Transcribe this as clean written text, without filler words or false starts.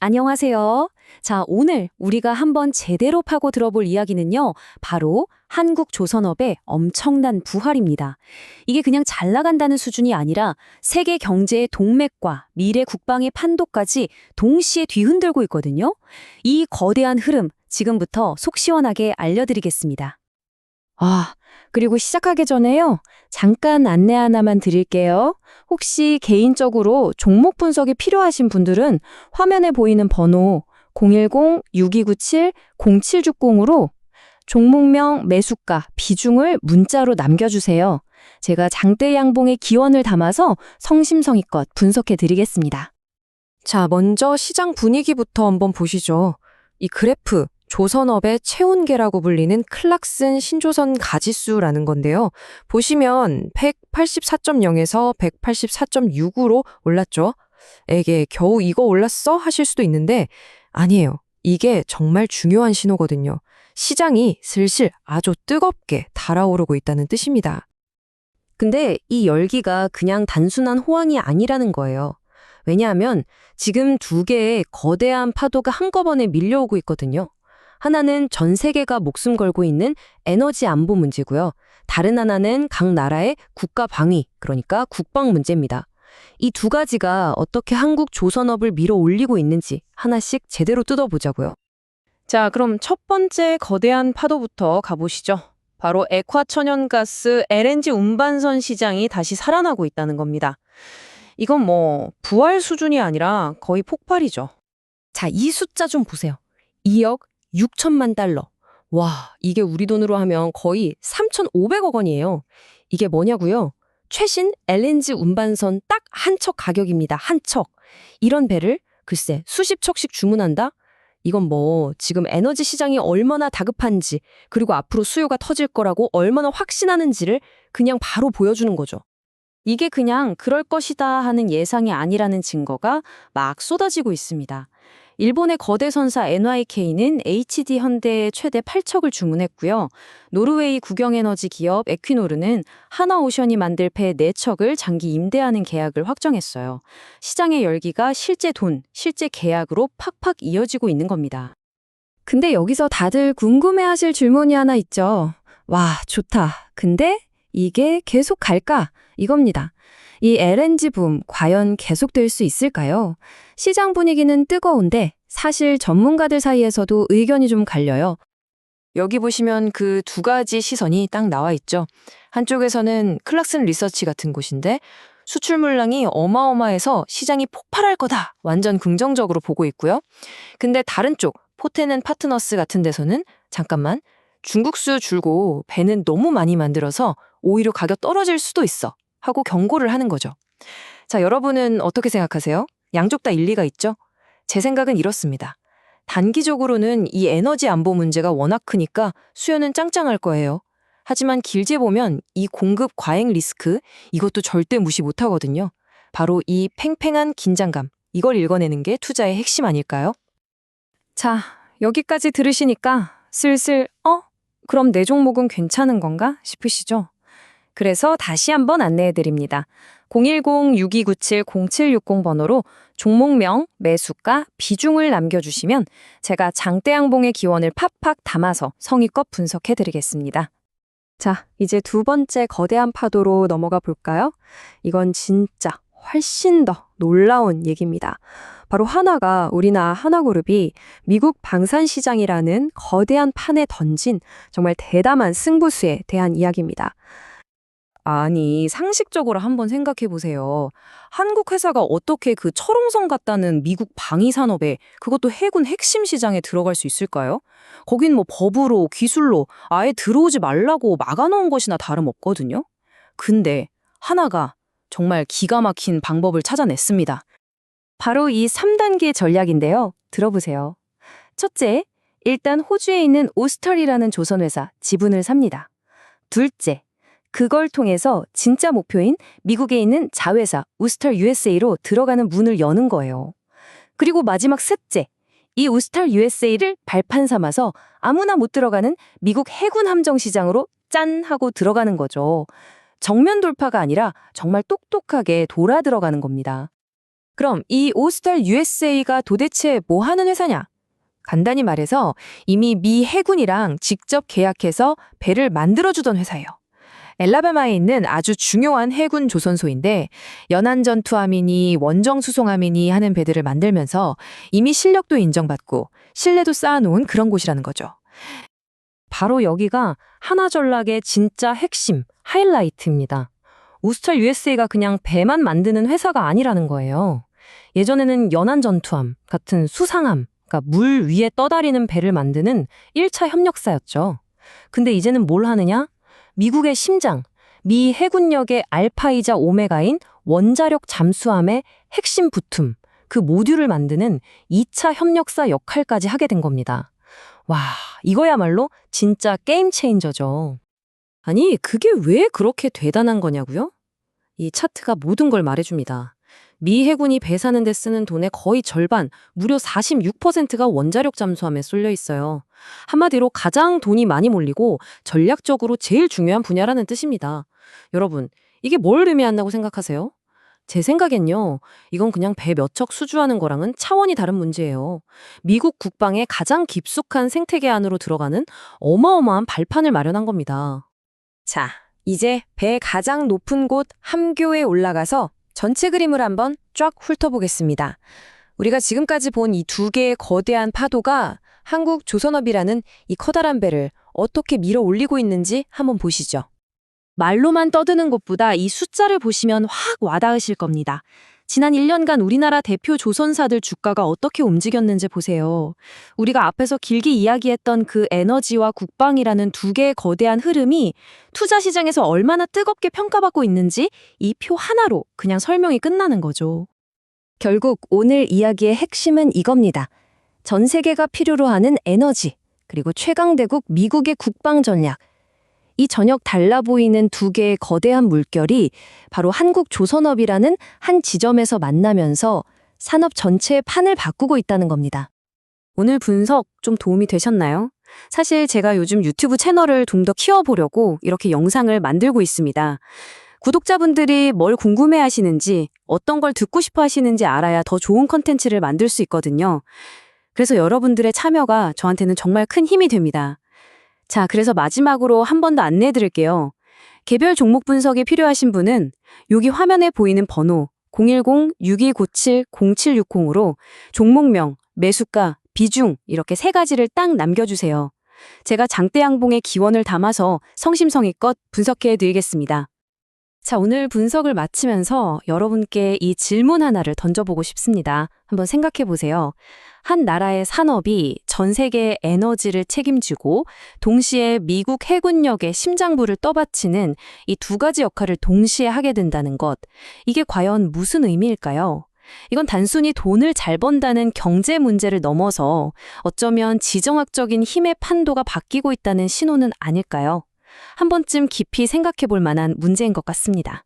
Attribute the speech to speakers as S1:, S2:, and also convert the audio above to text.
S1: 안녕하세요. 자, 오늘 우리가 한번 제대로 파고 들어볼 이야기는요, 바로 한국 조선업의 엄청난 부활입니다. 이게 그냥 잘 나간다는 수준이 아니라 세계 경제의 동맥과 미래 국방의 판도까지 동시에 뒤흔들고 있거든요. 이 거대한 흐름, 지금부터 속 시원하게 알려드리겠습니다. 그리고 시작하기 전에요. 잠깐 안내 하나만 드릴게요. 혹시 개인적으로 종목 분석이 필요하신 분들은 화면에 보이는 번호 010-6297-0760으로 종목명, 매수가, 비중을 문자로 남겨주세요. 제가 장대 양봉의 기원을 담아서 성심성의껏 분석해 드리겠습니다.
S2: 자, 먼저 시장 분위기부터 한번 보시죠. 이 그래프, 조선업의 체온계라고 불리는 클락슨 신조선 가지수라는 건데요. 보시면 184.0에서 184.6으로 올랐죠. 에게 겨우 이거 올랐어? 하실 수도 있는데 아니에요. 이게 정말 중요한 신호거든요. 시장이 슬슬 아주 뜨겁게 달아오르고 있다는 뜻입니다.
S1: 근데 이 열기가 그냥 단순한 호황이 아니라는 거예요. 왜냐하면 지금 두 개의 거대한 파도가 한꺼번에 밀려오고 있거든요. 하나는 전 세계가 목숨 걸고 있는 에너지 안보 문제고요. 다른 하나는 각 나라의 국가 방위, 그러니까 국방 문제입니다. 이 두 가지가 어떻게 한국 조선업을 밀어 올리고 있는지 하나씩 제대로 뜯어보자고요.
S2: 자, 그럼 첫 번째 거대한 파도부터 가보시죠. 바로 액화천연가스 LNG 운반선 시장이 다시 살아나고 있다는 겁니다. 이건 부활 수준이 아니라 거의 폭발이죠.
S1: 자, 이 숫자 좀 보세요. 2억 6천만 달러. 와, 이게 우리 돈으로 하면 거의 3,500억 원이에요. 이게 뭐냐고요? 최신 LNG 운반선 딱 한 척 가격입니다. 한 척. 이런 배를 글쎄 수십 척씩 주문한다? 이건 지금 에너지 시장이 얼마나 다급한지, 그리고 앞으로 수요가 터질 거라고 얼마나 확신하는지를 그냥 바로 보여주는 거죠. 이게 그냥 그럴 것이다 하는 예상이 아니라는 증거가 막 쏟아지고 있습니다. 일본의 거대 선사 NYK는 HD 현대에 최대 8척을 주문했고요. 노르웨이 국영에너지 기업 에퀴노르는 하나오션이 만들 배 4척을 장기 임대하는 계약을 확정했어요. 시장의 열기가 실제 돈, 실제 계약으로 팍팍 이어지고 있는 겁니다. 근데 여기서 다들 궁금해하실 질문이 하나 있죠. 와, 좋다. 근데 이게 계속 갈까? 이겁니다. 이 LNG 붐 과연 계속될 수 있을까요? 시장 분위기는 뜨거운데 사실 전문가들 사이에서도 의견이 좀 갈려요.
S2: 여기 보시면 그 두 가지 시선이 딱 나와 있죠. 한쪽에서는 클락슨 리서치 같은 곳인데 수출 물량이 어마어마해서 시장이 폭발할 거다. 완전 긍정적으로 보고 있고요. 근데 다른 쪽 포테넨 파트너스 같은 데서는 잠깐만, 중국수 줄고 배는 너무 많이 만들어서 오히려 가격 떨어질 수도 있어 하고 경고를 하는 거죠. 자, 여러분은 어떻게 생각하세요? 양쪽 다 일리가 있죠? 제 생각은 이렇습니다. 단기적으로는 이 에너지 안보 문제가 워낙 크니까 수요는 짱짱할 거예요. 하지만 길게 보면 이 공급 과잉 리스크, 이것도 절대 무시 못하거든요. 바로 이 팽팽한 긴장감, 이걸 읽어내는 게 투자의 핵심 아닐까요?
S1: 자, 여기까지 들으시니까 슬슬 그럼 내 종목은 괜찮은 건가 싶으시죠? 그래서 다시 한번 안내해드립니다. 010-6297-0760 번호로 종목명, 매수가, 비중을 남겨주시면 제가 장대양봉의 기원을 팍팍 담아서 성의껏 분석해드리겠습니다. 자, 이제 두 번째 거대한 파도로 넘어가 볼까요? 이건 진짜 훨씬 더 놀라운 얘기입니다. 바로 하나가 우리나라 하나그룹이 미국 방산시장이라는 거대한 판에 던진 정말 대담한 승부수에 대한 이야기입니다. 아니, 상식적으로 한번 생각해 보세요. 한국 회사가 어떻게 그 철옹성 같다는 미국 방위산업에, 그것도 해군 핵심 시장에 들어갈 수 있을까요? 거긴 법으로, 기술로 아예 들어오지 말라고 막아놓은 것이나 다름없거든요. 근데 하나가 정말 기가 막힌 방법을 찾아냈습니다. 바로 이 3단계 전략인데요. 들어보세요. 첫째, 일단 호주에 있는 오스털이라는 조선회사 지분을 삽니다. 둘째, 그걸 통해서 진짜 목표인 미국에 있는 자회사 우스털 USA로 들어가는 문을 여는 거예요. 그리고 마지막 셋째, 이 우스털 USA를 발판 삼아서 아무나 못 들어가는 미국 해군 함정 시장으로 짠 하고 들어가는 거죠. 정면 돌파가 아니라 정말 똑똑하게 돌아 들어가는 겁니다.
S2: 그럼 이 오스탈 USA가 도대체 뭐 하는 회사냐? 간단히 말해서 이미 미 해군이랑 직접 계약해서 배를 만들어주던 회사예요. 엘라바마에 있는 아주 중요한 해군 조선소인데 연안전투함이니 원정수송함이니 하는 배들을 만들면서 이미 실력도 인정받고 신뢰도 쌓아놓은 그런 곳이라는 거죠.
S1: 바로 여기가 하나전략의 진짜 핵심, 하이라이트입니다. 오스탈 USA가 그냥 배만 만드는 회사가 아니라는 거예요. 예전에는 연안전투함 같은 수상함, 그러니까 물 위에 떠다니는 배를 만드는 1차 협력사였죠. 근데 이제는 뭘 하느냐? 미국의 심장, 미 해군력의 알파이자 오메가인 원자력 잠수함의 핵심 부품, 그 모듈을 만드는 2차 협력사 역할까지 하게 된 겁니다. 와, 이거야말로 진짜 게임 체인저죠. 아니, 그게 왜 그렇게 대단한 거냐고요? 이 차트가 모든 걸 말해줍니다. 미 해군이 배 사는 데 쓰는 돈의 거의 절반, 무려 46%가 원자력 잠수함에 쏠려 있어요. 한마디로 가장 돈이 많이 몰리고 전략적으로 제일 중요한 분야라는 뜻입니다. 여러분, 이게 뭘 의미한다고 생각하세요? 제 생각엔요, 이건 그냥 배 몇 척 수주하는 거랑은 차원이 다른 문제예요. 미국 국방의 가장 깊숙한 생태계 안으로 들어가는 어마어마한 발판을 마련한 겁니다. 자, 이제 배의 가장 높은 곳 함교에 올라가서 전체 그림을 한번 쫙 훑어보겠습니다. 우리가 지금까지 본 이 두 개의 거대한 파도가 한국 조선업이라는 이 커다란 배를 어떻게 밀어 올리고 있는지 한번 보시죠. 말로만 떠드는 것보다 이 숫자를 보시면 확 와닿으실 겁니다. 지난 1년간 우리나라 대표 조선사들 주가가 어떻게 움직였는지 보세요. 우리가 앞에서 길게 이야기했던 그 에너지와 국방이라는 두 개의 거대한 흐름이 투자 시장에서 얼마나 뜨겁게 평가받고 있는지 이 표 하나로 그냥 설명이 끝나는 거죠. 결국 오늘 이야기의 핵심은 이겁니다. 전 세계가 필요로 하는 에너지, 그리고 최강대국 미국의 국방 전략. 이 전역 달라 보이는 두 개의 거대한 물결이 바로 한국 조선업이라는 한 지점에서 만나면서 산업 전체의 판을 바꾸고 있다는 겁니다. 오늘 분석 좀 도움이 되셨나요? 사실 제가 요즘 유튜브 채널을 좀 더 키워보려고 이렇게 영상을 만들고 있습니다. 구독자분들이 뭘 궁금해 하시는지, 어떤 걸 듣고 싶어 하시는지 알아야 더 좋은 컨텐츠를 만들 수 있거든요. 그래서 여러분들의 참여가 저한테는 정말 큰 힘이 됩니다. 자, 그래서 마지막으로 한 번 더 안내해 드릴게요. 개별 종목 분석이 필요하신 분은 여기 화면에 보이는 번호 010-6297-0760으로 종목명, 매수가, 비중 이렇게 세 가지를 딱 남겨주세요. 제가 장대양봉의 기원을 담아서 성심성의껏 분석해 드리겠습니다. 자, 오늘 분석을 마치면서 여러분께 이 질문 하나를 던져보고 싶습니다. 한번 생각해 보세요. 한 나라의 산업이 전 세계의 에너지를 책임지고 동시에 미국 해군력의 심장부를 떠받치는 이 두 가지 역할을 동시에 하게 된다는 것. 이게 과연 무슨 의미일까요? 이건 단순히 돈을 잘 번다는 경제 문제를 넘어서 어쩌면 지정학적인 힘의 판도가 바뀌고 있다는 신호는 아닐까요? 한 번쯤 깊이 생각해 볼 만한 문제인 것 같습니다.